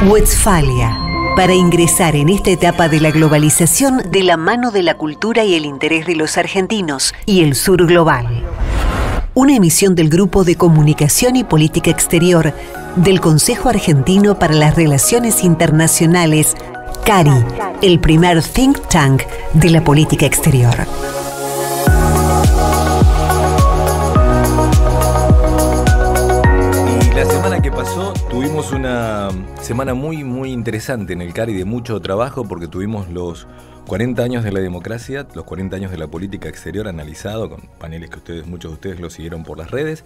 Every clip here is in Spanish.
Westfalia, para ingresar en esta etapa de la globalización de la mano de la cultura y el interés de los argentinos y el sur global. Una emisión del Grupo de Comunicación y Política Exterior del Consejo Argentino para las Relaciones Internacionales, CARI, el primer think tank de la política exterior. La semana que pasó tuvimos una semana muy interesante en el CARI, de mucho trabajo, porque tuvimos los 40 años de la democracia, los 40 años de la política exterior analizado con paneles que muchos de ustedes lo siguieron por las redes,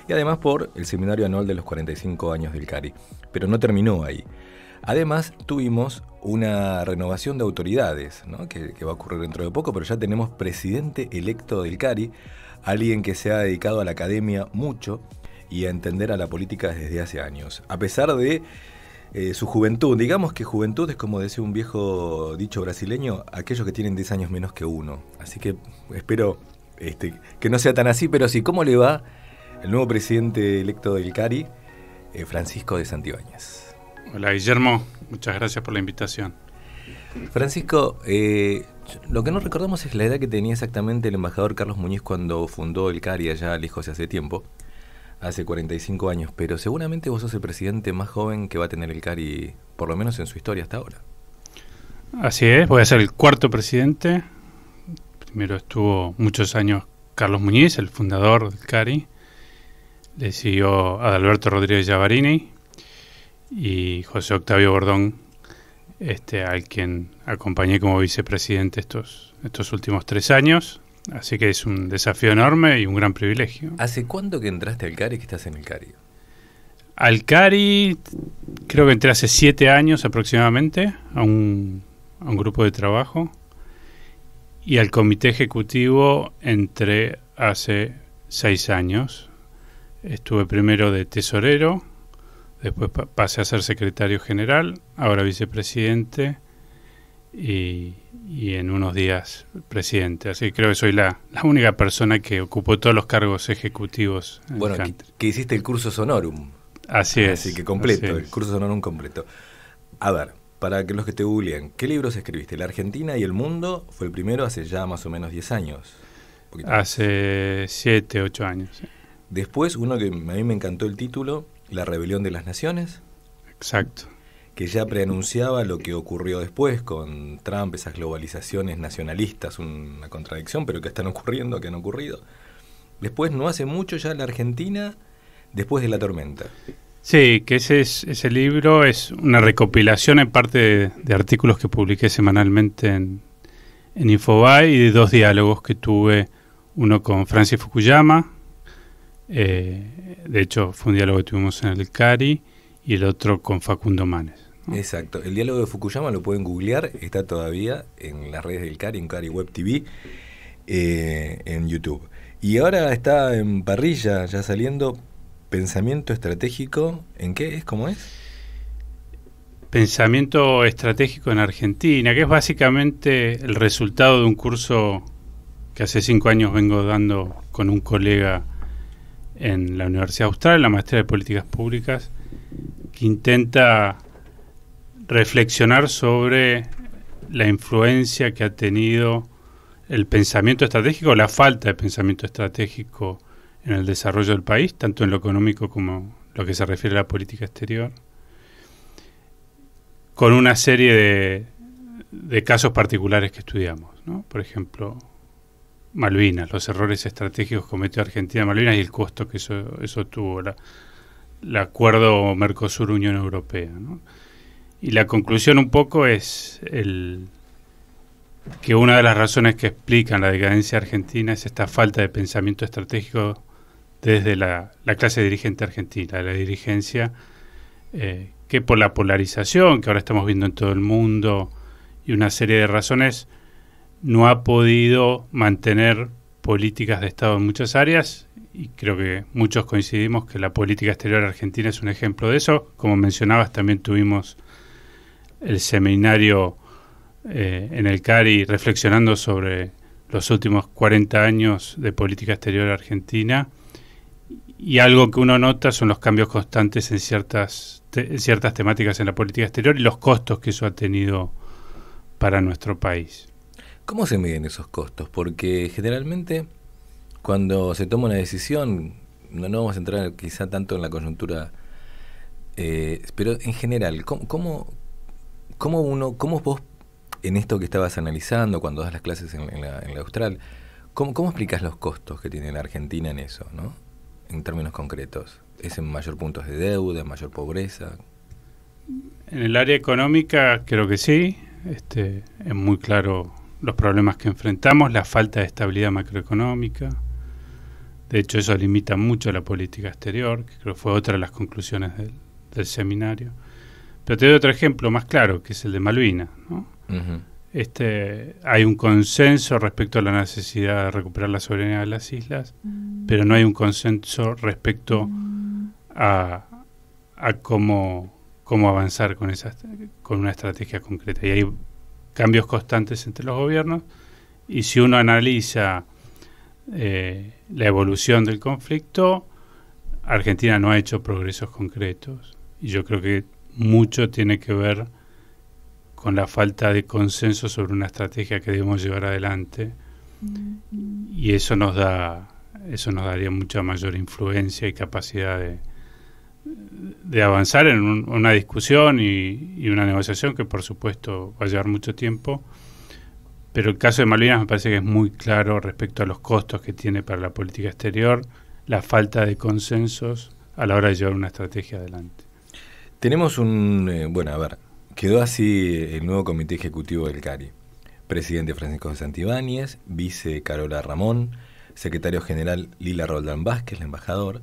y además por el seminario anual de los 45 años del CARI. Pero no terminó ahí. Además tuvimos una renovación de autoridades, ¿no? que va a ocurrir dentro de poco, pero ya tenemos presidente electo del CARI, alguien que se ha dedicado a la academia mucho y a entender a la política desde hace años. A pesar de su juventud, digamos que juventud es, como decía un viejo dicho brasileño, aquellos que tienen 10 años menos que uno. Así que espero que no sea tan así, pero sí. ¿Cómo le va el nuevo presidente electo del CARI, Francisco de Santibáñez? Hola Guillermo, muchas gracias por la invitación. Francisco, lo que no recordamos es la edad que tenía exactamente el embajador Carlos Muñiz cuando fundó el CARI allá lejos hace tiempo. Hace 45 años, pero seguramente vos sos el presidente más joven que va a tener el CARI, por lo menos en su historia hasta ahora. Así es, voy a ser el cuarto presidente. Primero estuvo muchos años Carlos Muñiz, el fundador del CARI. Le siguió Adalberto Rodríguez Giavarini y José Octavio Bordón, al quien acompañé como vicepresidente estos últimos 3 años. Así que es un desafío enorme y un gran privilegio. ¿Hace cuánto que entraste al CARI, que estás en el CARI? Al CARI creo que entré hace 7 años aproximadamente a un grupo de trabajo, y al comité ejecutivo entré hace 6 años. Estuve primero de tesorero, después pasé a ser secretario general, ahora vicepresidente y en unos días presidente. Así que creo que soy la única persona que ocupó todos los cargos ejecutivos en bueno, el country. Que hiciste el curso Honorum. Así es. Así que completo, así es. El curso Honorum completo. A ver, para que los que te googleen, ¿qué libros escribiste? La Argentina y el Mundo fue el primero hace ya más o menos 10 años. Hace 7, 8 años. Sí. Después, uno que a mí me encantó el título, La Rebelión de las Naciones. Exacto. Que ya preanunciaba lo que ocurrió después con Trump, esas globalizaciones nacionalistas, una contradicción, pero que están ocurriendo, que han ocurrido. Después, no hace mucho ya, La Argentina, después de la tormenta. Sí, que ese libro es una recopilación en parte de artículos que publiqué semanalmente en Infobae, y de 2 diálogos que tuve, uno con Francis Fukuyama, de hecho fue un diálogo que tuvimos en el CARI, y el otro con Facundo Manes. Exacto, el diálogo de Fukuyama lo pueden googlear, está todavía en las redes del CARI, en CARI Web TV, en YouTube. Y ahora está en parrilla, ya saliendo, Pensamiento Estratégico, ¿en qué es? ¿Cómo es? Pensamiento Estratégico en Argentina, que es básicamente el resultado de un curso que hace 5 años vengo dando con un colega en la Universidad Austral, la maestría de Políticas Públicas, que intenta reflexionar sobre la influencia que ha tenido el pensamiento estratégico, la falta de pensamiento estratégico en el desarrollo del país, tanto en lo económico como lo que se refiere a la política exterior, con una serie de casos particulares que estudiamos, ¿no? Por ejemplo, Malvinas, los errores estratégicos que cometió Argentina en Malvinas y el costo que eso tuvo, el acuerdo Mercosur-Unión Europea, ¿no? Y la conclusión un poco es que una de las razones que explican la decadencia argentina es esta falta de pensamiento estratégico desde la clase dirigente argentina, la dirigencia que por la polarización que ahora estamos viendo en todo el mundo y una serie de razones no ha podido mantener políticas de Estado en muchas áreas, y creo que muchos coincidimos que la política exterior argentina es un ejemplo de eso. Como mencionabas, también tuvimos el seminario en el CARI reflexionando sobre los últimos 40 años de política exterior argentina, Y algo que uno nota son los cambios constantes en ciertas temáticas en la política exterior y los costos que eso ha tenido para nuestro país. ¿Cómo se miden esos costos? Porque generalmente cuando se toma una decisión, no vamos a entrar quizá tanto en la coyuntura, pero en general, ¿cómo vos, en esto que estabas analizando cuando das las clases en la Austral, ¿cómo explicas los costos que tiene la Argentina en eso, ¿no? En términos concretos? ¿Es en mayor puntos de deuda, en mayor pobreza? En el área económica creo que sí. Es muy claro los problemas que enfrentamos, la falta de estabilidad macroeconómica. De hecho, eso limita mucho la política exterior, que creo que fue otra de las conclusiones del seminario. Pero te doy otro ejemplo más claro, que es el de Malvinas, ¿no? Uh-huh. Hay un consenso respecto a la necesidad de recuperar la soberanía de las islas, pero no hay un consenso respecto a cómo avanzar con una estrategia concreta. Y hay cambios constantes entre los gobiernos, y si uno analiza la evolución del conflicto, Argentina no ha hecho progresos concretos, y yo creo que mucho tiene que ver con la falta de consenso sobre una estrategia que debemos llevar adelante, y eso nos daría mucha mayor influencia y capacidad de avanzar en una discusión y una negociación que por supuesto va a llevar mucho tiempo. Pero el caso de Malvinas me parece que es muy claro respecto a los costos que tiene para la política exterior la falta de consensos a la hora de llevar una estrategia adelante. Tenemos quedó así el nuevo comité ejecutivo del CARI. Presidente Francisco Santibáñez, vice Carola Ramón, secretario general Lila Roldán Vázquez, la embajador,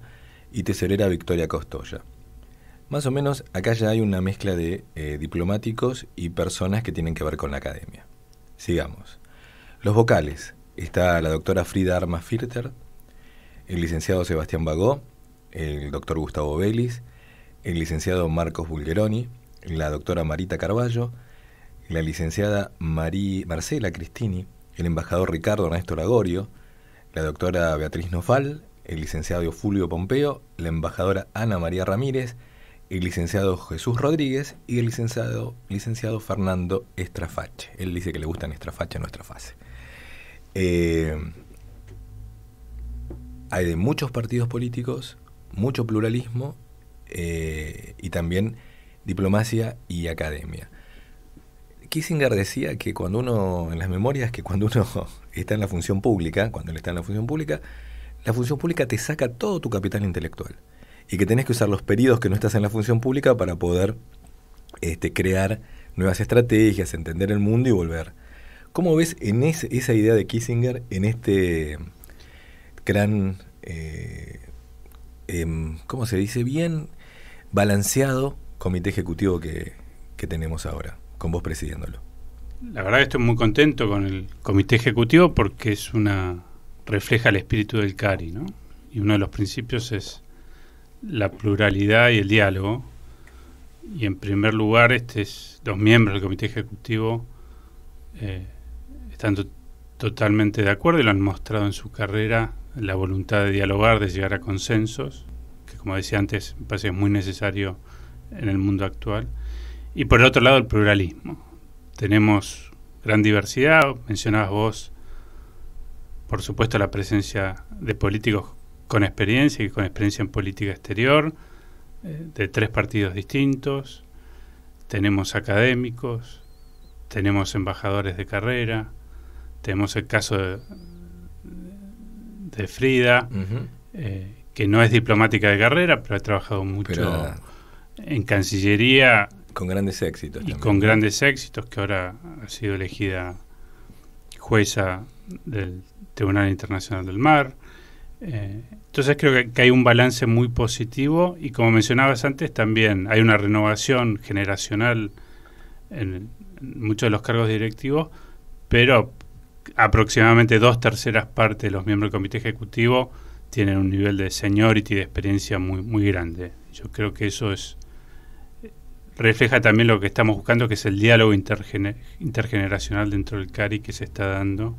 y tesorera Victoria Costoya. Más o menos acá ya hay una mezcla de diplomáticos y personas que tienen que ver con la academia. Sigamos. Los vocales. Está la doctora Frida Armas Firter, el licenciado Sebastián Bagó, el doctor Gustavo Vélez, el licenciado Marcos Bulgeroni, la doctora Marita Carballo, la licenciada Marcela Cristini, el embajador Ricardo Ernesto Lagorio, la doctora Beatriz Nofal, el licenciado Fulvio Pompeo, la embajadora Ana María Ramírez, el licenciado Jesús Rodríguez y el licenciado Fernando Estrafache. Él dice que le gustan Estrafache, no Estrafase. Hay de muchos partidos políticos, mucho pluralismo y también diplomacia y academia. Kissinger decía que cuando uno, en las memorias, que cuando uno está en la función pública, la función pública te saca todo tu capital intelectual y que tenés que usar los periodos que no estás en la función pública para poder crear nuevas estrategias, entender el mundo y volver. ¿Cómo ves en esa idea de Kissinger en este gran, ¿cómo se dice? Bien balanceado comité ejecutivo que tenemos ahora, con vos presidiéndolo? La verdad que estoy muy contento con el comité ejecutivo porque refleja el espíritu del CARI, ¿no? Y uno de los principios es la pluralidad y el diálogo. Y en primer lugar, los miembros del comité ejecutivo están totalmente de acuerdo y lo han mostrado en su carrera, la voluntad de dialogar, de llegar a consensos, que como decía antes, me parece que es muy necesario en el mundo actual. Y por el otro lado, el pluralismo. Tenemos gran diversidad, mencionabas vos, por supuesto, la presencia de políticos con experiencia y con experiencia en política exterior, de 3 partidos distintos. Tenemos académicos, tenemos embajadores de carrera, tenemos el caso de Frida, que no es diplomática de carrera, pero ha trabajado mucho en Cancillería. Con grandes éxitos. Y también, con grandes éxitos, que ahora ha sido elegida jueza del Tribunal Internacional del Mar. Entonces creo que hay un balance muy positivo y, como mencionabas antes, también hay una renovación generacional en muchos de los cargos directivos, pero aproximadamente 2/3 partes de los miembros del comité ejecutivo tienen un nivel de seniority, de experiencia muy, muy grande. Yo creo que eso refleja también lo que estamos buscando, que es el diálogo intergeneracional dentro del CARI que se está dando.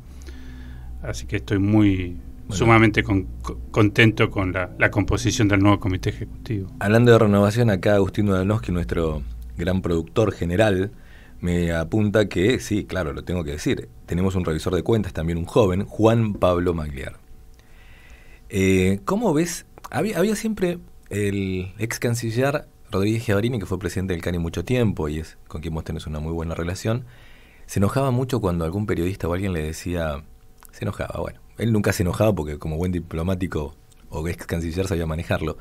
Así que estoy muy sumamente contento con la composición del nuevo comité ejecutivo. Hablando de renovación, acá Agustín Danowski, nuestro gran productor general, me apunta que, sí, claro, lo tengo que decir, tenemos un revisor de cuentas, también un joven, Juan Pablo Magliar. ¿Cómo ves? Había siempre el ex canciller Rodríguez Giavarini, que fue presidente del CARI mucho tiempo y es con quien vos tenés una muy buena relación, se enojaba mucho cuando algún periodista o alguien le decía, se enojaba, bueno, él nunca se enojaba porque como buen diplomático o ex canciller sabía manejarlo,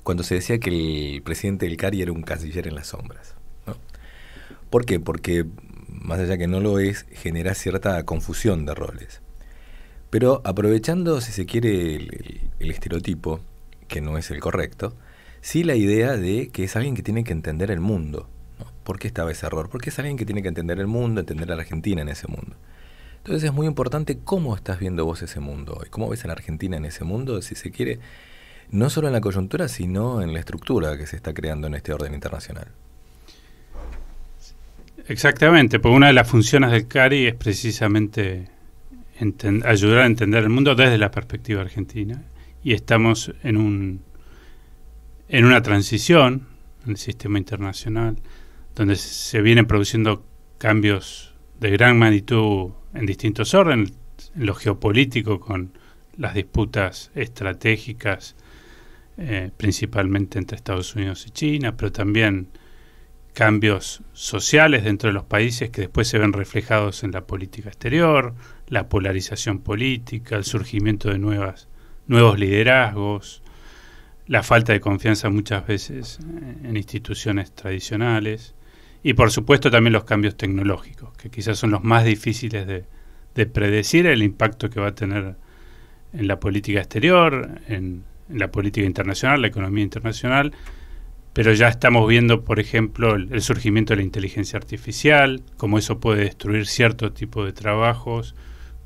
cuando se decía que el presidente del CARI era un canciller en las sombras, ¿no? ¿Por qué? Porque, más allá que no lo es, genera cierta confusión de roles. Pero aprovechando, si se quiere, el estereotipo, que no es el correcto, sí la idea de que es alguien que tiene que entender el mundo, ¿no? ¿Por qué estaba ese error? Porque es alguien que tiene que entender el mundo, entender a la Argentina en ese mundo. Entonces es muy importante cómo estás viendo vos ese mundo hoy, cómo ves a la Argentina en ese mundo, si se quiere, no solo en la coyuntura, sino en la estructura que se está creando en este orden internacional. Exactamente, porque una de las funciones del CARI es precisamente ayudar a entender el mundo desde la perspectiva argentina. Y estamos en una transición en el sistema internacional, donde se vienen produciendo cambios de gran magnitud en distintos órdenes, en lo geopolítico, con las disputas estratégicas, principalmente entre Estados Unidos y China, pero también cambios sociales dentro de los países que después se ven reflejados en la política exterior, la polarización política, el surgimiento de nuevos liderazgos, la falta de confianza muchas veces en instituciones tradicionales y por supuesto también los cambios tecnológicos, que quizás son los más difíciles de predecir el impacto que va a tener en la política exterior, en la política internacional, la economía internacional, pero ya estamos viendo, por ejemplo, el surgimiento de la inteligencia artificial, cómo eso puede destruir cierto tipo de trabajos,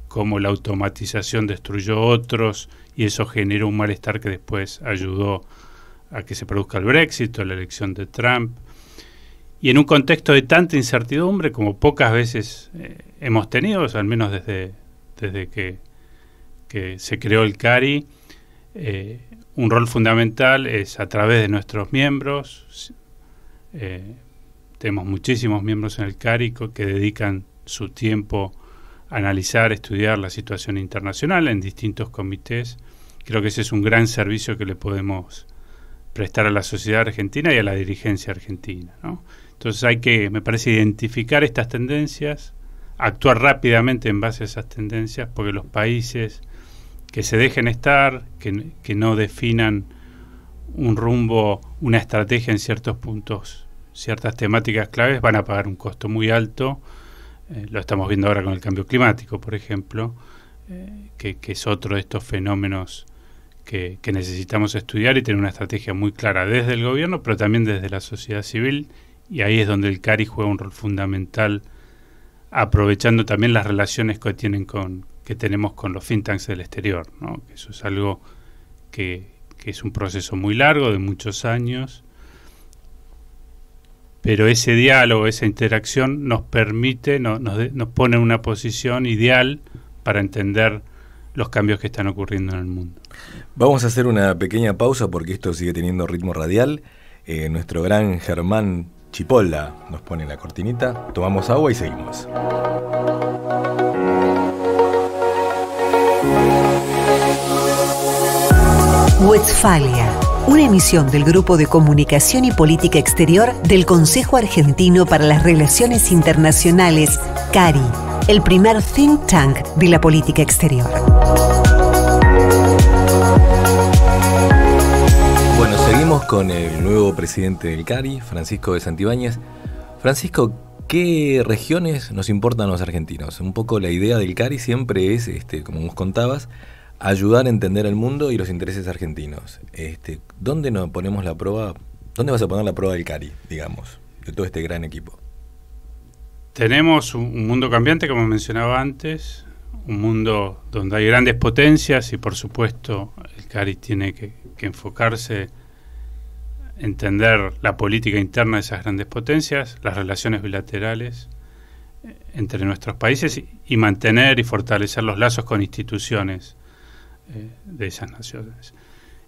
cómo la automatización destruyó otros y eso generó un malestar que después ayudó a que se produzca el Brexit o la elección de Trump. Y en un contexto de tanta incertidumbre como pocas veces hemos tenido, o sea, al menos desde que se creó el CARI, un rol fundamental es a través de nuestros miembros. Tenemos muchísimos miembros en el CARI que dedican su tiempo a analizar, estudiar la situación internacional en distintos comités. Creo que ese es un gran servicio que le podemos prestar a la sociedad argentina y a la dirigencia argentina, ¿no? Entonces hay que, me parece, identificar estas tendencias, actuar rápidamente en base a esas tendencias, porque los países que se dejen estar, que no definan un rumbo, una estrategia en ciertos puntos, ciertas temáticas claves, van a pagar un costo muy alto. Lo estamos viendo ahora con el cambio climático, por ejemplo, que es otro de estos fenómenos que necesitamos estudiar y tener una estrategia muy clara desde el gobierno, pero también desde la sociedad civil, y ahí es donde el CARI juega un rol fundamental, aprovechando también las relaciones que tenemos con los think tanks del exterior, ¿no? Eso es algo que es un proceso muy largo, de muchos años, pero ese diálogo, esa interacción nos permite, nos pone en una posición ideal para entender los cambios que están ocurriendo en el mundo. Vamos a hacer una pequeña pausa porque esto sigue teniendo ritmo radial. Nuestro gran Germán Chipolla nos pone la cortinita, tomamos agua y seguimos. Westfalia, una emisión del Grupo de Comunicación y Política Exterior del Consejo Argentino para las Relaciones Internacionales, CARI, el primer think tank de la política exterior. Bueno, seguimos con el nuevo presidente del CARI, Francisco de Santibáñez. Francisco, ¿qué regiones nos importan a los argentinos? Un poco la idea del CARI siempre es, como nos contabas, ayudar a entender el mundo y los intereses argentinos. ¿Dónde nos ponemos la prueba? ¿Dónde vas a poner la prueba del CARI, digamos, de todo este gran equipo? Tenemos un mundo cambiante, como mencionaba antes, un mundo donde hay grandes potencias y, por supuesto, el CARI tiene que enfocarse, entender la política interna de esas grandes potencias, las relaciones bilaterales entre nuestros países y mantener y fortalecer los lazos con instituciones de esas naciones.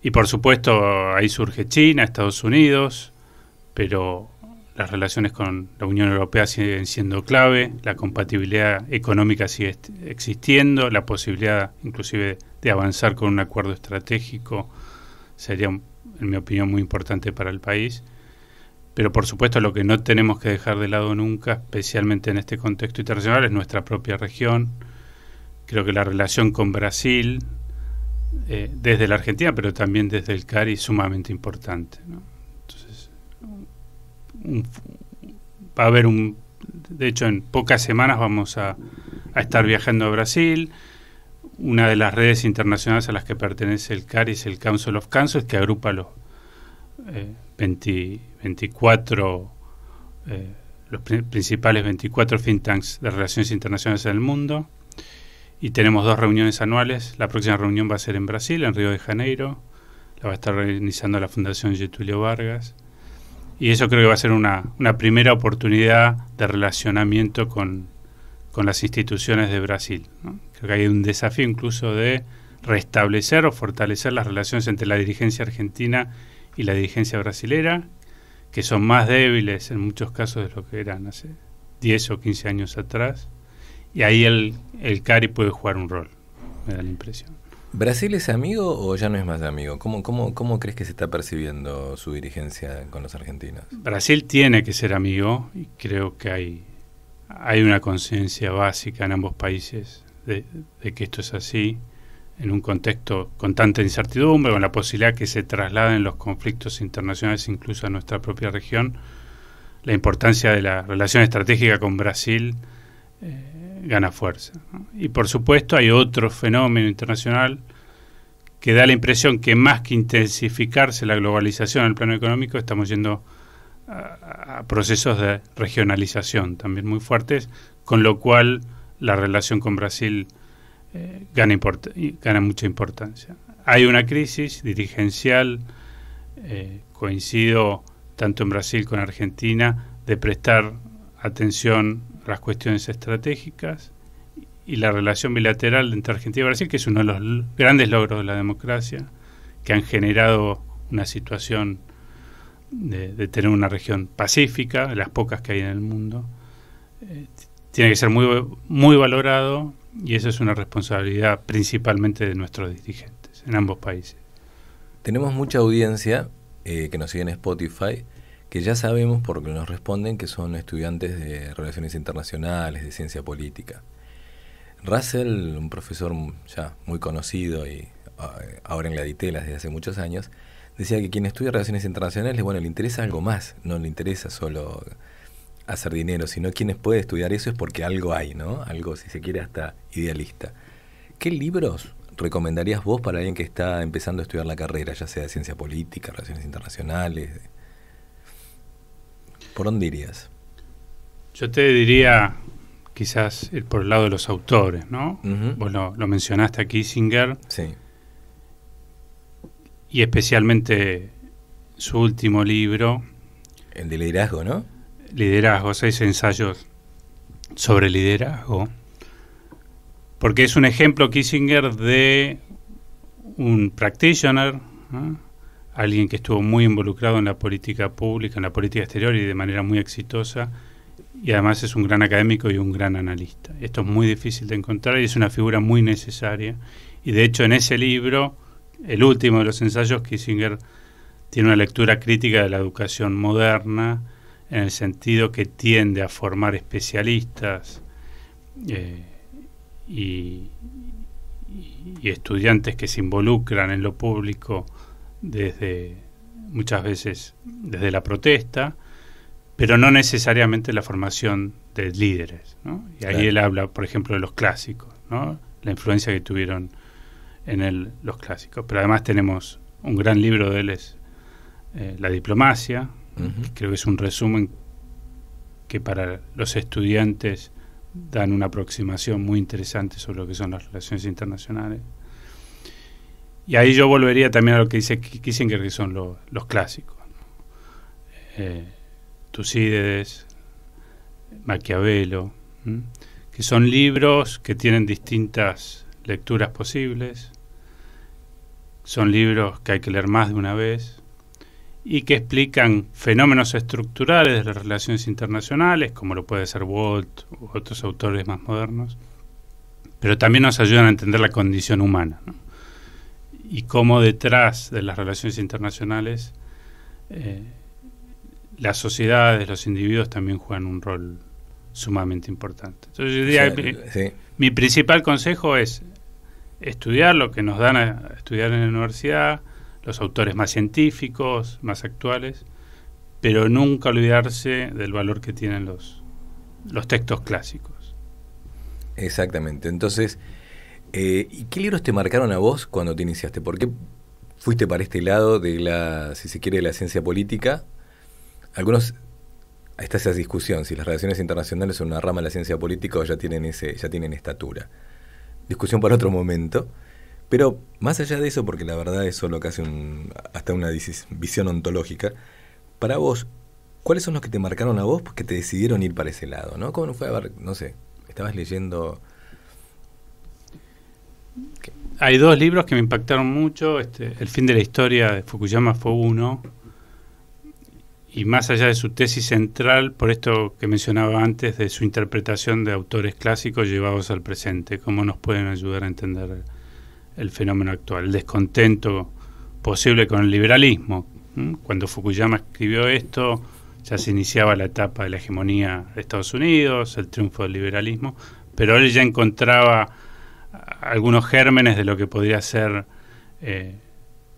Y por supuesto ahí surge China, Estados Unidos, pero las relaciones con la Unión Europea siguen siendo clave, la compatibilidad económica sigue existiendo, la posibilidad inclusive de avanzar con un acuerdo estratégico sería, en mi opinión, muy importante para el país. Pero por supuesto lo que no tenemos que dejar de lado nunca, especialmente en este contexto internacional, es nuestra propia región. Creo que la relación con Brasil, desde la Argentina, pero también desde el CARI, es sumamente importante, ¿no? Entonces, va a haber de hecho en pocas semanas vamos a estar viajando a Brasil. Una de las redes internacionales a las que pertenece el CARI es el Council of Councils, que agrupa los 24 los principales 24 think tanks de relaciones internacionales en el mundo, y tenemos 2 reuniones anuales. La próxima reunión va a ser en Brasil, en Río de Janeiro, la va a estar organizando la Fundación Getúlio Vargas, y eso creo que va a ser una primera oportunidad de relacionamiento con las instituciones de Brasil, ¿no? Creo que hay un desafío incluso de restablecer o fortalecer las relaciones entre la dirigencia argentina y la dirigencia brasilera, que son más débiles en muchos casos de lo que eran hace 10 o 15 años atrás, y ahí el CARI puede jugar un rol, me da la impresión. ¿Brasil es amigo o ya no es más amigo? ¿Cómo crees que se está percibiendo su dirigencia con los argentinos? Brasil tiene que ser amigo, y creo que hay una conciencia básica en ambos países de que esto es así, en un contexto con tanta incertidumbre, con la posibilidad que se trasladen los conflictos internacionales incluso a nuestra propia región. La importancia de la relación estratégica con Brasil gana fuerza, ¿no? Y por supuesto hay otro fenómeno internacional que da la impresión que más que intensificarse la globalización en el plano económico, estamos yendo a procesos de regionalización también muy fuertes, con lo cual la relación con Brasil gana mucha importancia. Hay una crisis dirigencial, coincido tanto en Brasil como en Argentina, de prestar atención a las cuestiones estratégicas, y la relación bilateral entre Argentina y Brasil, que es uno de los grandes logros de la democracia, que han generado una situación de tener una región pacífica, de las pocas que hay en el mundo, tiene que ser muy, muy valorado, y eso es una responsabilidad principalmente de nuestros dirigentes en ambos países. Tenemos mucha audiencia que nos sigue en Spotify, que ya sabemos por lo que nos responden que son estudiantes de Relaciones Internacionales, de Ciencia Política. Russell, un profesor ya muy conocido y ahora en la DITELA desde hace muchos años, decía que quien estudia Relaciones Internacionales, le interesa algo más, no le interesa solo hacer dinero, sino quienes pueden estudiar eso es porque algo hay, ¿no? Algo, si se quiere, hasta idealista. ¿Qué libros recomendarías vos para alguien que está empezando a estudiar la carrera, ya sea de Ciencia Política, Relaciones Internacionales? ¿Por dónde irías? Yo te diría quizás ir por el lado de los autores, ¿no? Uh-huh. Vos lo mencionaste a Kissinger. Sí. Y especialmente su último libro. El de liderazgo, ¿no? Liderazgo, 6 ensayos sobre liderazgo. Porque es un ejemplo, Kissinger, de un practitioner, ¿no? Alguien que estuvo muy involucrado en la política pública, en la política exterior, y de manera muy exitosa, y además es un gran académico y un gran analista. Esto es muy difícil de encontrar y es una figura muy necesaria, y de hecho en ese libro, el último de los ensayos, Kissinger tiene una lectura crítica de la educación moderna, en el sentido que tiende a formar especialistas y estudiantes que se involucran en lo público muchas veces desde la protesta, pero no necesariamente la formación de líderes, ¿no? Y ahí él habla, por ejemplo, de los clásicos, ¿no? La influencia que tuvieron en los clásicos. Pero además tenemos un gran libro de él, es La diplomacia, uh-huh. Que creo que es un resumen que para los estudiantes dan una aproximación muy interesante sobre lo que son las relaciones internacionales. Y ahí yo volvería también a lo que dice Kissinger, que son los clásicos, ¿no? Tucídides, Maquiavelo, que son libros que tienen distintas lecturas posibles, son libros que hay que leer más de una vez y que explican fenómenos estructurales de las relaciones internacionales, como lo puede ser Walt u otros autores más modernos, pero también nos ayudan a entender la condición humana, ¿no? Y cómo detrás de las relaciones internacionales las sociedades, los individuos también juegan un rol sumamente importante. Entonces yo diría, mi principal consejo es estudiar lo que nos dan a estudiar en la universidad, los autores más científicos, más actuales, pero nunca olvidarse del valor que tienen los textos clásicos. Exactamente. Entonces, ¿y qué libros te marcaron a vos cuando te iniciaste? ¿Por qué fuiste para este lado de la, si se quiere, de la ciencia política? Algunos, está esa discusión, si las relaciones internacionales son una rama de la ciencia política o ya tienen estatura. Discusión para otro momento. Pero más allá de eso, porque la verdad es solo casi hasta una visión ontológica, para vos, ¿cuáles son los que te marcaron a vos que te decidieron ir para ese lado, ¿no? ¿Cómo no fue? A ver, no sé, estabas leyendo... Hay dos libros que me impactaron mucho. El fin de la historia de Fukuyama fue uno, y más allá de su tesis central, por esto que mencionaba antes, de su interpretación de autores clásicos llevados al presente, cómo nos pueden ayudar a entender el fenómeno actual, el descontento posible con el liberalismo. Cuando Fukuyama escribió esto, ya se iniciaba la etapa de la hegemonía de Estados Unidos, el triunfo del liberalismo, pero él ya encontraba algunos gérmenes de lo que podría ser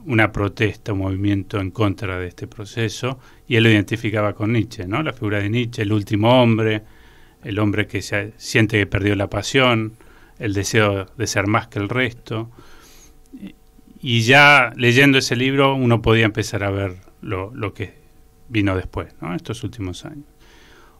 una protesta, un movimiento en contra de este proceso, y él lo identificaba con Nietzsche, ¿no? La figura de Nietzsche, el último hombre, el hombre que siente que perdió la pasión, el deseo de ser más que el resto. Y ya leyendo ese libro uno podía empezar a ver lo que vino después, ¿no? Estos últimos años.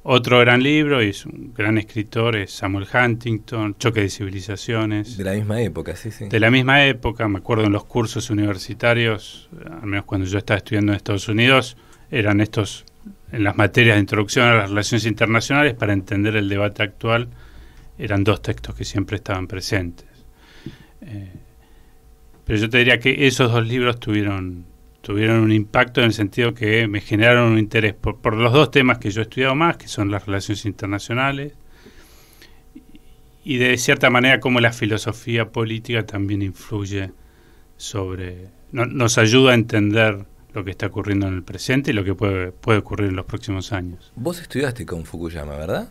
Otro gran libro, y es un gran escritor, es Samuel Huntington, Choque de Civilizaciones. De la misma época, sí, sí. De la misma época, me acuerdo en los cursos universitarios, al menos cuando yo estaba estudiando en Estados Unidos, eran estos, en las materias de introducción a las relaciones internacionales, para entender el debate actual, eran dos textos que siempre estaban presentes. Pero yo te diría que esos dos libros tuvieron un impacto en el sentido que me generaron un interés por los dos temas que yo he estudiado más, que son las relaciones internacionales, y de cierta manera cómo la filosofía política también influye nos ayuda a entender lo que está ocurriendo en el presente y lo que puede ocurrir en los próximos años. Vos estudiaste con Fukuyama, ¿verdad?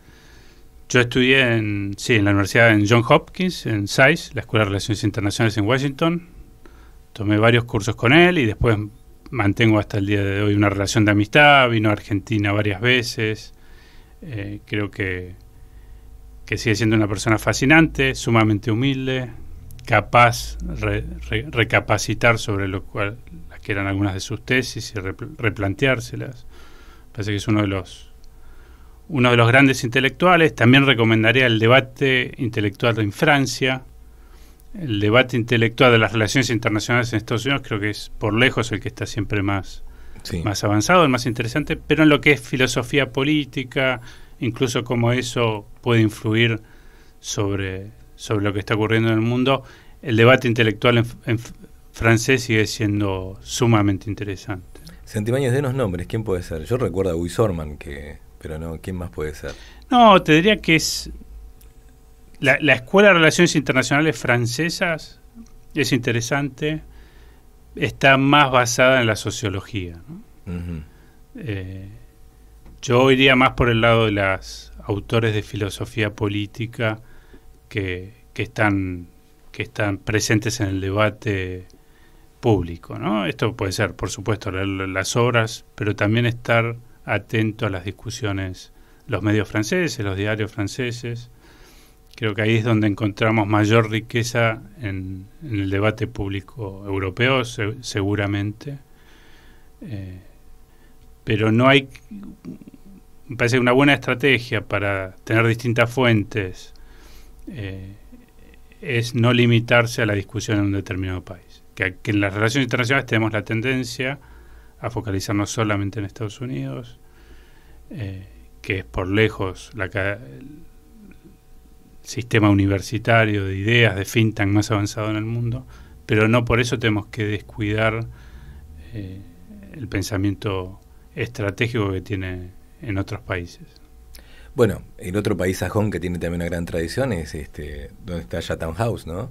Yo estudié en la universidad en Johns Hopkins, en SAIS, la Escuela de Relaciones Internacionales en Washington. Tomé varios cursos con él y después mantengo hasta el día de hoy una relación de amistad. Vino a Argentina varias veces. Creo que sigue siendo una persona fascinante, sumamente humilde, capaz de recapacitar sobre las que eran algunas de sus tesis y replanteárselas. Parece que es uno de los grandes intelectuales. También recomendaría el debate intelectual en Francia. El debate intelectual de las relaciones internacionales en Estados Unidos creo que es por lejos el que está siempre más avanzado, el más interesante, pero en lo que es filosofía política, incluso cómo eso puede influir sobre lo que está ocurriendo en el mundo, el debate intelectual en francés sigue siendo sumamente interesante. Santibáñez, denos nombres, ¿quién puede ser? Yo recuerdo a Guy Sorman, pero no, ¿quién más puede ser? No, te diría que es... La Escuela de Relaciones Internacionales francesas es interesante, está más basada en la sociología, ¿no? Uh-huh. Yo iría más por el lado de los autores de filosofía política que están presentes en el debate público, ¿no? Esto puede ser, por supuesto, leer las obras, pero también estar atento a las discusiones, los medios franceses, los diarios franceses. Creo que ahí es donde encontramos mayor riqueza en el debate público europeo, seguramente. Pero no hay... Me parece que una buena estrategia para tener distintas fuentes es no limitarse a la discusión en un determinado país. Que en las relaciones internacionales tenemos la tendencia a focalizarnos solamente en Estados Unidos, que es por lejos sistema universitario de ideas, de think tank más avanzado en el mundo, pero no por eso tenemos que descuidar el pensamiento estratégico que tiene en otros países. Bueno, el otro país sajón que tiene también una gran tradición es donde está Chatham House, ¿no?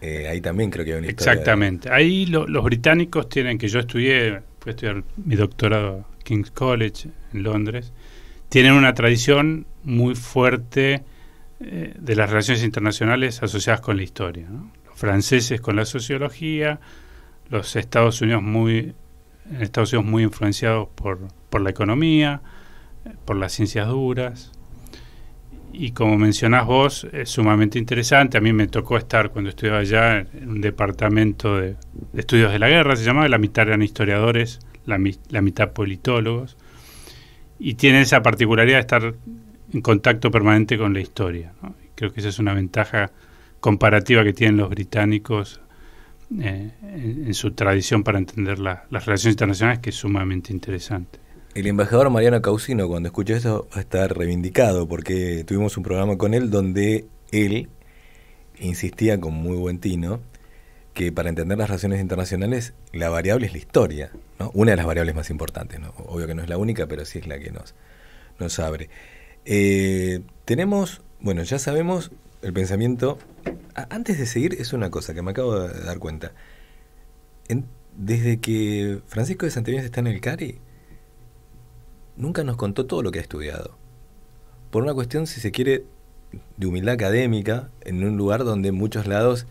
Ahí también creo que hay una historia. Exactamente. Ahí los británicos tienen, que yo fui a estudiar mi doctorado a King's College en Londres, tienen una tradición muy fuerte de las relaciones internacionales asociadas con la historia, ¿no? Los franceses con la sociología, los Estados Unidos muy influenciados por la economía, por las ciencias duras. Y como mencionás vos, es sumamente interesante. A mí me tocó estar cuando estudiaba allá en un departamento de estudios de la guerra, se llamaba, la mitad eran historiadores, la mitad politólogos, y tienen esa particularidad de estar en contacto permanente con la historia, ¿no? Y creo que esa es una ventaja comparativa que tienen los británicos en su tradición para entender las relaciones internacionales, que es sumamente interesante. El embajador Mariano Causino, cuando escuche eso, va a estar reivindicado, porque tuvimos un programa con él donde él insistía con muy buen tino que para entender las relaciones internacionales la variable es la historia, ¿no? Una de las variables más importantes, ¿no? Obvio que no es la única, pero sí es la que nos abre. Tenemos, bueno, ya sabemos el pensamiento. Antes de seguir, es una cosa que me acabo de dar cuenta. Desde que Francisco de Santelices está en el CARI, nunca nos contó todo lo que ha estudiado. Por una cuestión, si se quiere, de humildad académica, en un lugar donde en muchos lados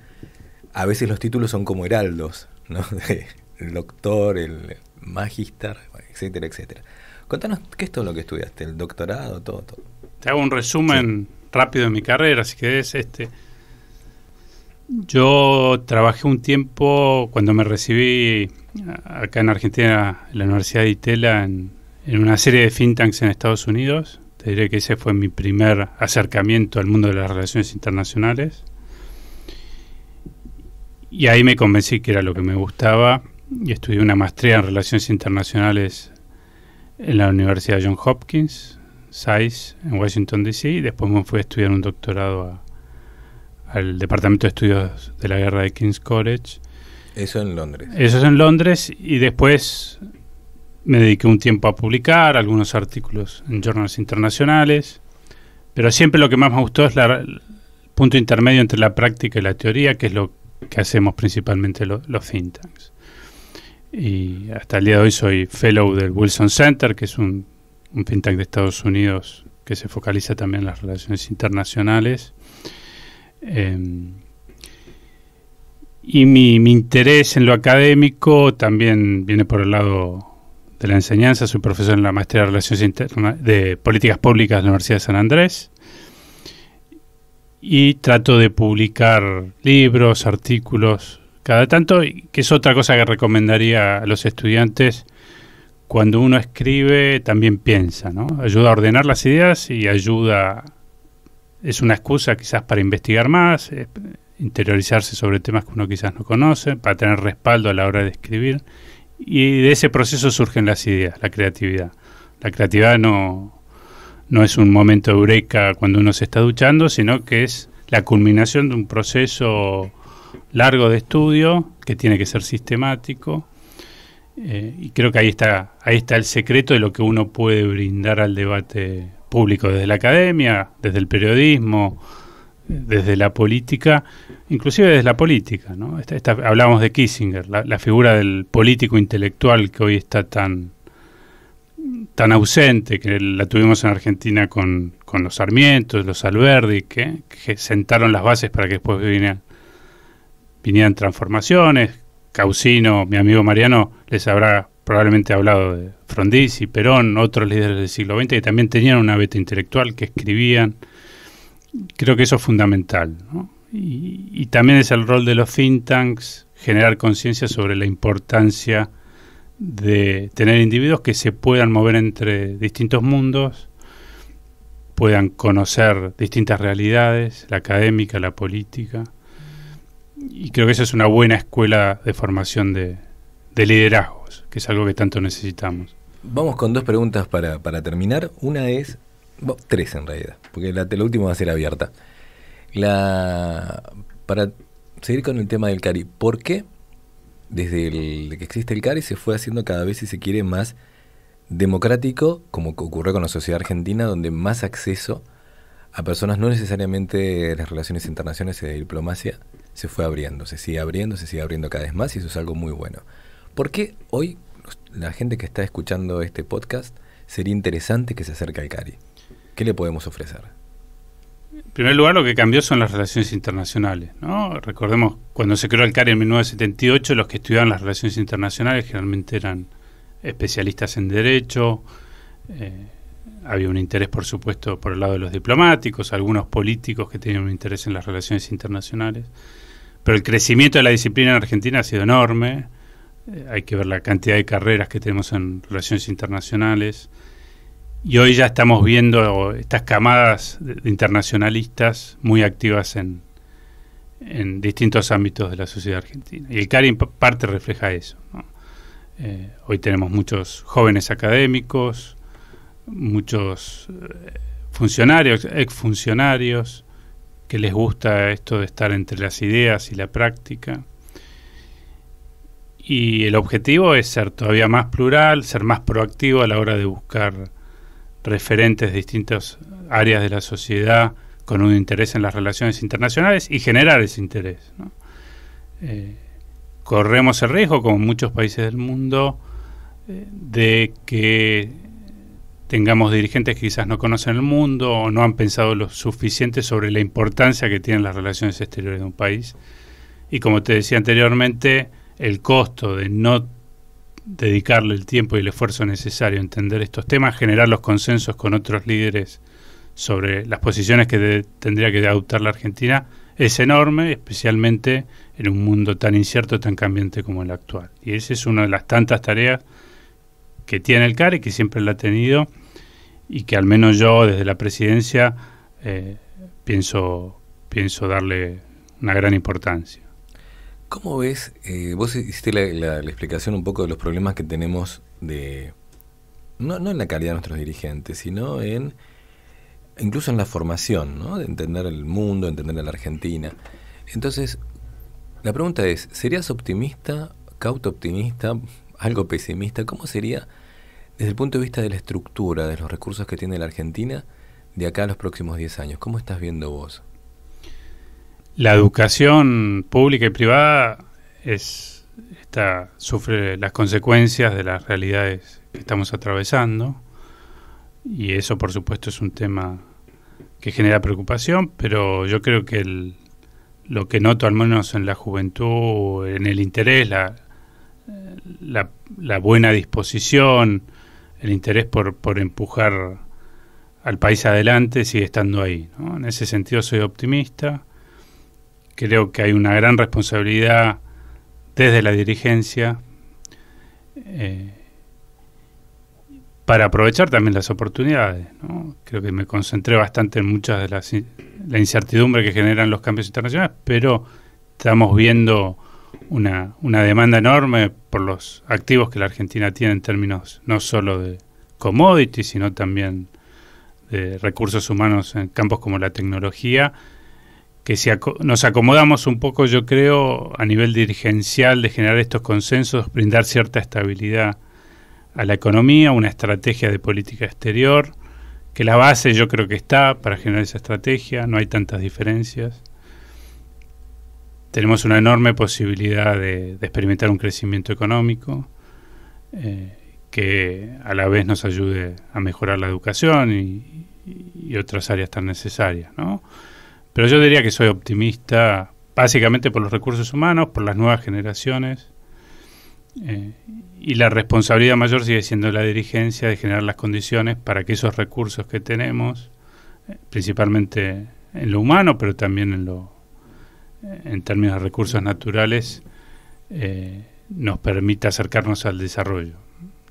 a veces los títulos son como heraldos, ¿no? El doctor, el magíster, etcétera, etcétera. Contanos, ¿qué es todo lo que estudiaste? ¿El doctorado? Todo. Te hago un resumen rápido de mi carrera, si querés. Yo trabajé un tiempo, cuando me recibí acá en Argentina, en la Universidad de Itela, en una serie de think tanks en Estados Unidos. Te diré que ese fue mi primer acercamiento al mundo de las relaciones internacionales. Y ahí me convencí que era lo que me gustaba, y estudié una maestría en Relaciones Internacionales en la Universidad Johns Hopkins, SAIS, en Washington, D.C., y después me fui a estudiar un doctorado al Departamento de Estudios de la Guerra de King's College. Eso en Londres. Eso es en Londres, y después me dediqué un tiempo a publicar algunos artículos en journals internacionales, pero siempre lo que más me gustó es el punto intermedio entre la práctica y la teoría, que es lo que hacemos principalmente los think tanks. Y hasta el día de hoy soy fellow del Wilson Center, que es un think tank de Estados Unidos que se focaliza también en las relaciones internacionales. Y mi interés en lo académico también viene por el lado de la enseñanza. Soy profesor en la maestría de Relaciones de Políticas Públicas de la Universidad de San Andrés, y trato de publicar libros, artículos cada tanto, que es otra cosa que recomendaría a los estudiantes. Cuando uno escribe también piensa, ¿no? Ayuda a ordenar las ideas y es una excusa quizás para investigar más, interiorizarse sobre temas que uno quizás no conoce, para tener respaldo a la hora de escribir, y de ese proceso surgen las ideas, la creatividad. La creatividad no es un momento eureka cuando uno se está duchando, sino que es la culminación de un proceso largo de estudio que tiene que ser sistemático, y creo que ahí está el secreto de lo que uno puede brindar al debate público desde la academia, desde el periodismo, desde la política, inclusive desde la política, ¿no? Hablábamos de Kissinger, la figura del político intelectual que hoy está tan ausente, que la tuvimos en Argentina con los Sarmientos, los Alberdi, que sentaron las bases para que después vinieran transformaciones. Causino, mi amigo Mariano, les habrá probablemente hablado de Frondizi, Perón, otros líderes del siglo XX que también tenían una beta intelectual, que escribían. Creo que eso es fundamental, ¿no? Y también es el rol de los think tanks generar conciencia sobre la importancia de tener individuos que se puedan mover entre distintos mundos, puedan conocer distintas realidades, la académica, la política, y creo que eso es una buena escuela de formación de liderazgos, que es algo que tanto necesitamos. Vamos con dos preguntas para terminar. Una es, tres en realidad, porque la última va a ser abierta. Para seguir con el tema del CARI. ¿Por qué desde que existe el CARI se fue haciendo cada vez, si se quiere, más democrático, como ocurrió con la sociedad argentina, donde más acceso a personas, no necesariamente de las relaciones internacionales y de diplomacia, se fue abriendo, se sigue abriendo cada vez más, y eso es algo muy bueno? ¿Por qué hoy la gente que está escuchando este podcast sería interesante que se acerque al CARI? ¿Qué le podemos ofrecer? En primer lugar, lo que cambió son las relaciones internacionales, ¿no? Recordemos, cuando se creó el CARI en 1978, los que estudiaban las relaciones internacionales generalmente eran especialistas en derecho. Había un interés, por supuesto, por el lado de los diplomáticos, algunos políticos que tenían un interés en las relaciones internacionales. Pero el crecimiento de la disciplina en Argentina ha sido enorme. Hay que ver la cantidad de carreras que tenemos en relaciones internacionales. Y hoy ya estamos viendo estas camadas de internacionalistas muy activas en distintos ámbitos de la sociedad argentina. Y el CARI en parte refleja eso, ¿no? Hoy tenemos muchos jóvenes académicos, muchos funcionarios, exfuncionarios, que les gusta esto de estar entre las ideas y la práctica. Y el objetivo es ser todavía más plural, ser más proactivo a la hora de buscar referentes de distintas áreas de la sociedad con un interés en las relaciones internacionales y generar ese interés, ¿no? Corremos el riesgo, como muchos países del mundo, de que tengamos dirigentes que quizás no conocen el mundo o no han pensado lo suficiente sobre la importancia que tienen las relaciones exteriores de un país. Y como te decía anteriormente, el costo de no dedicarle el tiempo y el esfuerzo necesario a entender estos temas, generar los consensos con otros líderes sobre las posiciones que tendría que adoptar la Argentina, es enorme, especialmente en un mundo tan incierto, tan cambiante como el actual. Y esa es una de las tantas tareas que tiene el CARI, que siempre la ha tenido, y que al menos yo desde la presidencia pienso darle una gran importancia. ¿Cómo ves? Vos hiciste la explicación un poco de los problemas que tenemos no en la calidad de nuestros dirigentes, sino incluso en la formación, ¿no? De entender el mundo, entender a la Argentina. Entonces, la pregunta es, ¿serías optimista, cauto optimista, algo pesimista? ¿Cómo sería desde el punto de vista de la estructura, de los recursos que tiene la Argentina de acá a los próximos 10 años? ¿Cómo estás viendo vos? La educación pública y privada sufre las consecuencias de las realidades que estamos atravesando, y eso por supuesto es un tema que genera preocupación, pero yo creo que lo que noto al menos en la juventud, en el interés, la buena disposición, el interés por empujar al país adelante sigue estando ahí, ¿no? En ese sentido soy optimista. Creo que hay una gran responsabilidad desde la dirigencia para aprovechar también las oportunidades, ¿no? Creo que me concentré bastante en muchas de la incertidumbre que generan los cambios internacionales, pero estamos viendo una demanda enorme por los activos que la Argentina tiene en términos no solo de commodities, sino también de recursos humanos en campos como la tecnología, que si nos acomodamos un poco, yo creo, a nivel dirigencial de generar estos consensos, brindar cierta estabilidad a la economía, una estrategia de política exterior, que la base yo creo que está para generar esa estrategia, no hay tantas diferencias. Tenemos una enorme posibilidad de experimentar un crecimiento económico que a la vez nos ayude a mejorar la educación y otras áreas tan necesarias, ¿no? Pero yo diría que soy optimista básicamente por los recursos humanos, por las nuevas generaciones, y la responsabilidad mayor sigue siendo la dirigencia de generar las condiciones para que esos recursos que tenemos, principalmente en lo humano, pero también en términos de recursos naturales, nos permita acercarnos al desarrollo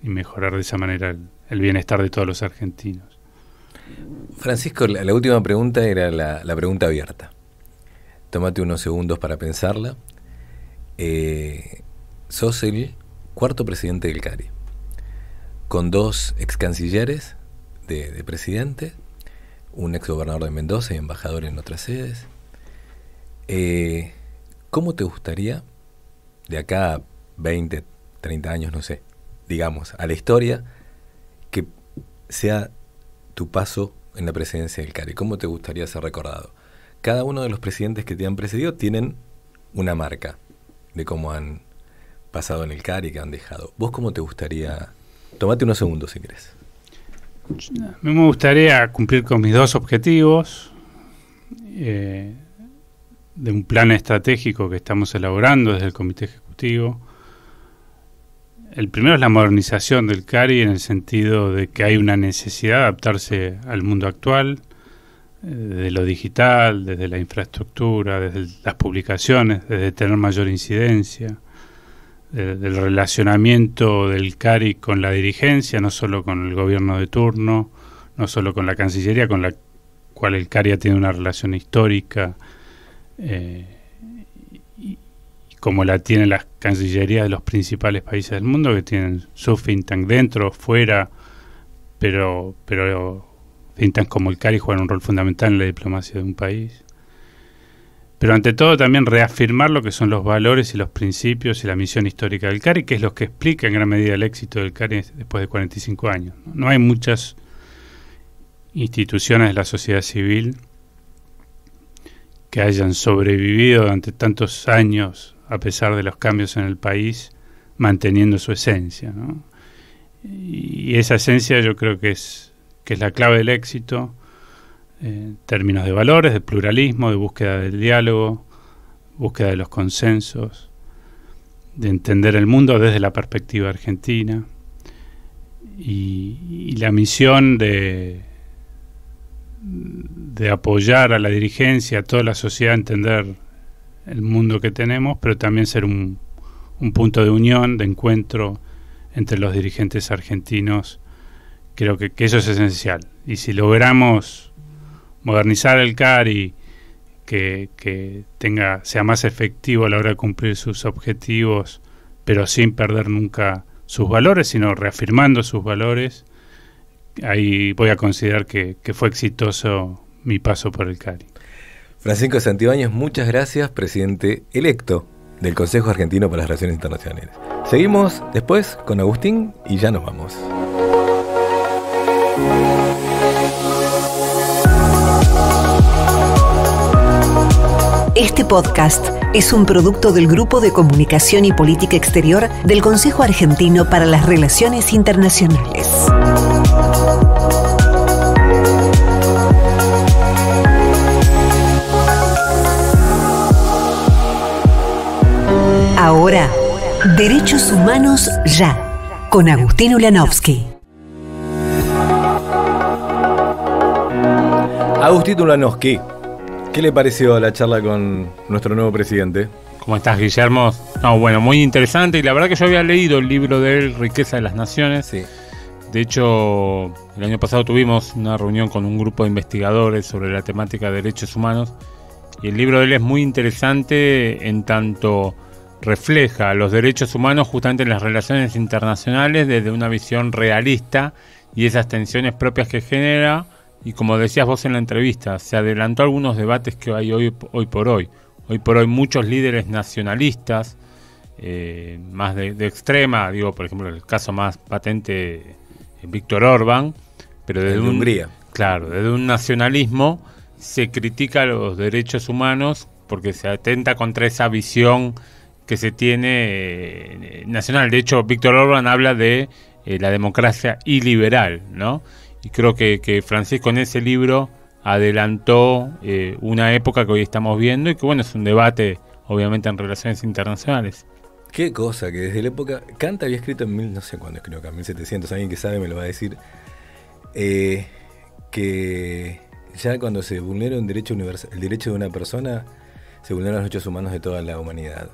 y mejorar de esa manera el bienestar de todos los argentinos. Francisco, la última pregunta era la pregunta abierta. Tómate unos segundos para pensarla. Sos el cuarto presidente del CARI, con 2 ex cancilleres de presidente, un ex gobernador de Mendoza y embajador en otras sedes. ¿cómo te gustaría, de acá a 20, 30 años, no sé, digamos, a la historia, que sea tu paso en la presidencia del CARI? ¿Cómo te gustaría ser recordado? Cada uno de los presidentes que te han precedido tienen una marca de cómo han pasado en el CARI, que han dejado. ¿Vos cómo te gustaría? Tómate unos segundos si querés. A mí me gustaría cumplir con mis dos objetivos de un plan estratégico que estamos elaborando desde el Comité Ejecutivo. El primero es la modernización del CARI, en el sentido de que hay una necesidad de adaptarse al mundo actual, desde lo digital, desde la infraestructura, desde las publicaciones, desde tener mayor incidencia, del relacionamiento del CARI con la dirigencia, no solo con el gobierno de turno, no solo con la Cancillería, con la cual el CARI tiene una relación histórica, y como la tienen las cancillerías de los principales países del mundo, que tienen su think tank dentro, fuera, pero think tanks como el CARI juegan un rol fundamental en la diplomacia de un país. Pero ante todo también reafirmar lo que son los valores y los principios y la misión histórica del CARI, que es lo que explica en gran medida el éxito del CARI después de 45 años. No hay muchas instituciones de la sociedad civil que hayan sobrevivido durante tantos años a pesar de los cambios en el país, manteniendo su esencia, ¿no? Y esa esencia yo creo que es la clave del éxito, en términos de valores, de pluralismo, de búsqueda del diálogo, búsqueda de los consensos, de entender el mundo desde la perspectiva argentina, y la misión de apoyar a la dirigencia, a toda la sociedad a entender el mundo que tenemos, pero también ser un punto de unión, de encuentro entre los dirigentes argentinos. Creo que eso es esencial. Y si logramos modernizar el CARI, que sea más efectivo a la hora de cumplir sus objetivos, pero sin perder nunca sus valores, sino reafirmando sus valores, ahí voy a considerar que fue exitoso mi paso por el CARI. Francisco Santibáñez, muchas gracias, presidente electo del Consejo Argentino para las Relaciones Internacionales. Seguimos después con Agustín y ya nos vamos. Este podcast es un producto del Grupo de Comunicación y Política Exterior del Consejo Argentino para las Relaciones Internacionales. Ahora, Derechos Humanos Ya, con Agustín Ulanovsky. Agustín Ulanovsky, ¿qué le pareció la charla con nuestro nuevo presidente? ¿Cómo estás, Guillermo? No, bueno, muy interesante, y la verdad que yo había leído el libro de él, Riqueza de las Naciones. Sí. De hecho, el año pasado tuvimos una reunión con un grupo de investigadores sobre la temática de derechos humanos, y el libro de él es muy interesante en tanto refleja los derechos humanos justamente en las relaciones internacionales desde una visión realista y esas tensiones propias que genera, y como decías vos en la entrevista, se adelantó a algunos debates que hay hoy por hoy. Hoy por hoy muchos líderes nacionalistas, más de extrema, digo, por ejemplo, el caso más patente, Víctor Orbán, pero desde Hungría. Claro, desde un nacionalismo se critica los derechos humanos porque se atenta contra esa visión que se tiene nacional. De hecho, Víctor Orbán habla de la democracia iliberal, ¿no? Y creo que Francisco en ese libro adelantó una época que hoy estamos viendo, y que bueno, es un debate obviamente en relaciones internacionales. Qué cosa, que desde la época... Kant había escrito en no sé cuándo, creo que en 1700, alguien que sabe me lo va a decir, que ya cuando se vulnera un derecho universal, el derecho de una persona, se vulneran los derechos humanos de toda la humanidad.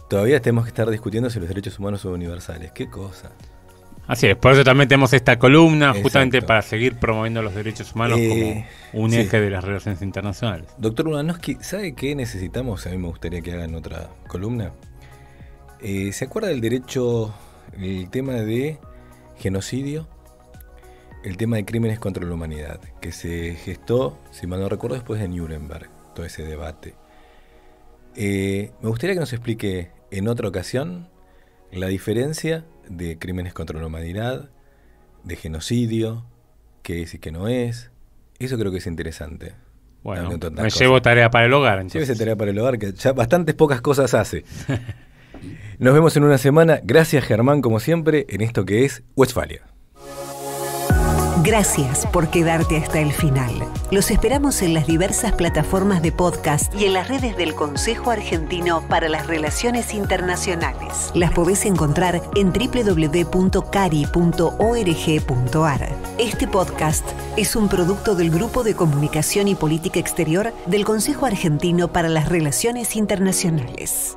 Todavía tenemos que estar discutiendo si los derechos humanos son universales. Qué cosa. Así es, por eso también tenemos esta columna. Exacto. Justamente para seguir promoviendo los derechos humanos como un eje de las relaciones internacionales. Doctor Ulanovsky, ¿sabe qué necesitamos? A mí me gustaría que hagan otra columna. ¿Se acuerda del derecho, el tema de genocidio? El tema de crímenes contra la humanidad, que se gestó, si mal no recuerdo, después de Nuremberg, todo ese debate. Me gustaría que nos explique en otra ocasión la diferencia de crímenes contra la humanidad, de genocidio, qué es y qué no es. Eso creo que es interesante. Bueno, me llevo tarea para el hogar. Llévese tarea para el hogar, que ya bastantes pocas cosas hace. Nos vemos en una semana. Gracias, Germán, como siempre, en esto que es Westfalia. Gracias por quedarte hasta el final. Los esperamos en las diversas plataformas de podcast y en las redes del Consejo Argentino para las Relaciones Internacionales. Las podés encontrar en www.cari.org.ar. Este podcast es un producto del Grupo de Comunicación y Política Exterior del Consejo Argentino para las Relaciones Internacionales.